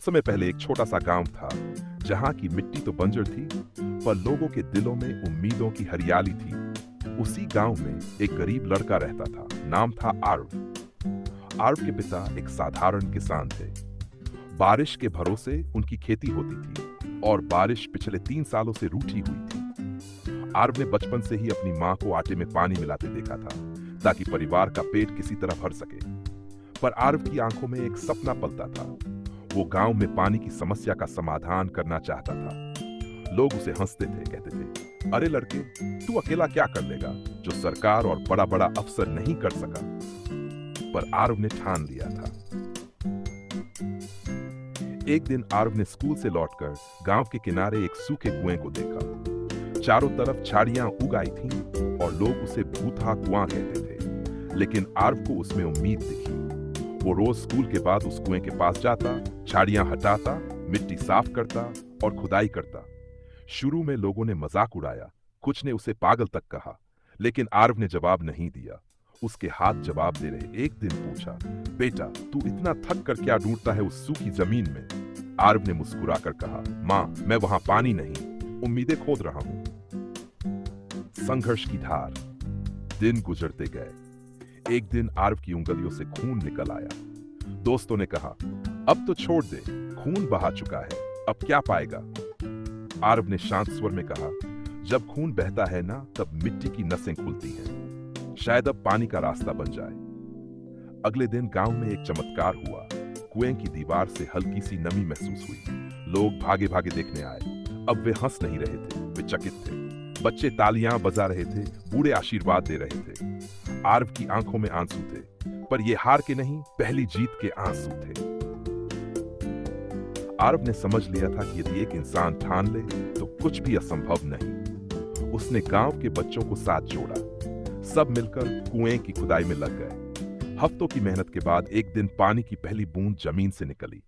समय पहले एक छोटा सा गांव था जहां की मिट्टी तो बंजर थी, पर लोगों के दिलों में उम्मीदों की हरियाली थी। उसी गांव में एक गरीब लड़का रहता था। नाम था आर्व। आर्व के पिता एक साधारण किसान थे। बारिश के भरोसे उनकी खेती होती थी और बारिश पिछले 3 सालों से रूठी हुई थी। आर्व ने बचपन से ही अपनी मां को आटे में पानी मिलाते देखा था ताकि परिवार का पेट किसी तरह भर सके। पर आर्व की आंखों में एक सपना पलता था। वो गांव में पानी की समस्या का समाधान करना चाहता था। लोग उसे हंसते थे, कहते थे, अरे लड़के, तू अकेला क्या कर लेगा जो सरकार और बड़ा बड़ा अफसर नहीं कर सका। पर आर्व ने ठान लिया था। एक दिन आर्व ने स्कूल से लौटकर गांव के किनारे एक सूखे कुएं को देखा। चारों तरफ झाड़ियां उग आई थीं और लोग उसे भूथा कुआं कहते थे। लेकिन आर्व को उसमें उम्मीद दिखी। वो रोज स्कूल के बाद उस कुएं के पास जाता, झाड़ियां हटाता, मिट्टी साफ करता और खुदाई करता। शुरू में लोगों ने मजाक उड़ाया, कुछ ने उसे पागल तक कहा, लेकिन आर्व ने जवाब नहीं दिया। उसके हाथ जवाब दे रहे। एक दिन पूछा, बेटा, तू इतना थक कर क्या ढूंढता है उस सूखी जमीन में? आर्व ने मुस्कुराकर कहा, मां, मैं वहां पानी नहीं, उम्मीदें खोद रहा हूं। संघर्ष की धार। दिन गुजरते गए। एक दिन आर्व की उंगलियों से खून निकल आया। दोस्तों ने कहा, अब तो छोड़ दे, खून बहा चुका है, अब क्या पाएगा? आर्व ने शांत स्वर में कहा, जब खून बहता है ना, तब मिट्टी की नसें खुलती हैं। शायद अब पानी का रास्ता बन जाए। अगले दिन गांव में एक चमत्कार हुआ। कुएं की दीवार से हल्की सी नमी महसूस हुई। लोग भागे भागे देखने आए। अब वे हंस नहीं रहे थे, वे चकित थे। बच्चे तालियां बजा रहे थे, बूढ़े आशीर्वाद दे रहे थे। आर्व की आंखों में आंसू थे, पर ये हार के नहीं, पहली जीत के आंसू थे। आर्व ने समझ लिया था कि यदि एक इंसान ठान ले तो कुछ भी असंभव नहीं। उसने गांव के बच्चों को साथ जोड़ा। सब मिलकर कुएं की खुदाई में लग गए। हफ्तों की मेहनत के बाद एक दिन पानी की पहली बूंद जमीन से निकली।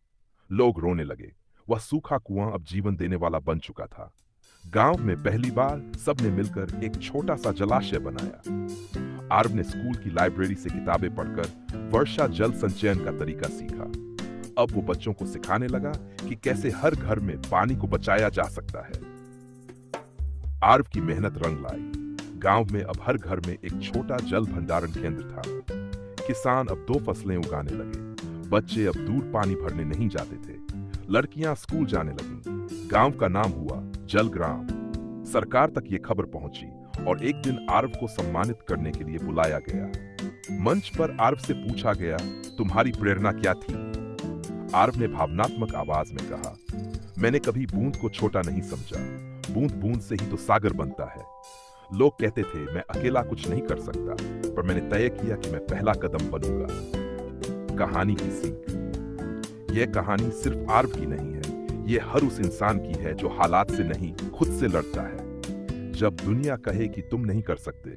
लोग रोने लगे। वह सूखा कुआं अब जीवन देने वाला बन चुका था। गांव में पहली बार सबने मिलकर एक छोटा सा जलाशय बनाया। आर्व ने स्कूल की लाइब्रेरी से किताबें पढ़कर वर्षा जल संचयन का तरीका सीखा। अब वो बच्चों को सिखाने लगा कि कैसे हर घर में पानी को बचाया जा सकता है। आर्व की मेहनत रंग लाई। गांव में अब हर घर में एक छोटा जल भंडारण केंद्र था। किसान अब 2 फसलें उगाने लगे। बच्चे अब दूर पानी भरने नहीं जाते थे। लड़कियां स्कूल जाने लगीं। गांव का नाम हुआ जलग्राम। सरकार तक ये खबर पहुंची और एक दिन आर्व को सम्मानित करने के लिए बुलाया गया। मंच पर आर्व से पूछा गया, तुम्हारी प्रेरणा क्या थी? आर्व ने भावनात्मक आवाज में कहा, मैंने कभी बूंद को छोटा नहीं समझा। बूंद बूंद से ही तो सागर बनता है। लोग कहते थे मैं अकेला कुछ नहीं कर सकता, पर मैंने तय किया कि मैं पहला कदम बनूंगा। कहानी की सीख। यह कहानी सिर्फ आर्व की नहीं है, यह हर उस इंसान की है जो हालात से नहीं, खुद से लड़ता है। जब दुनिया कहे कि तुम नहीं कर सकते,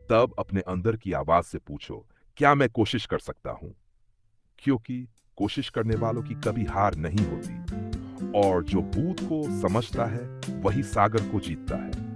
तब अपने अंदर की आवाज से पूछो, क्या मैं कोशिश कर सकता हूं? क्योंकि कोशिश करने वालों की कभी हार नहीं होती, और जो बूंद को समझता है वही सागर को जीतता है।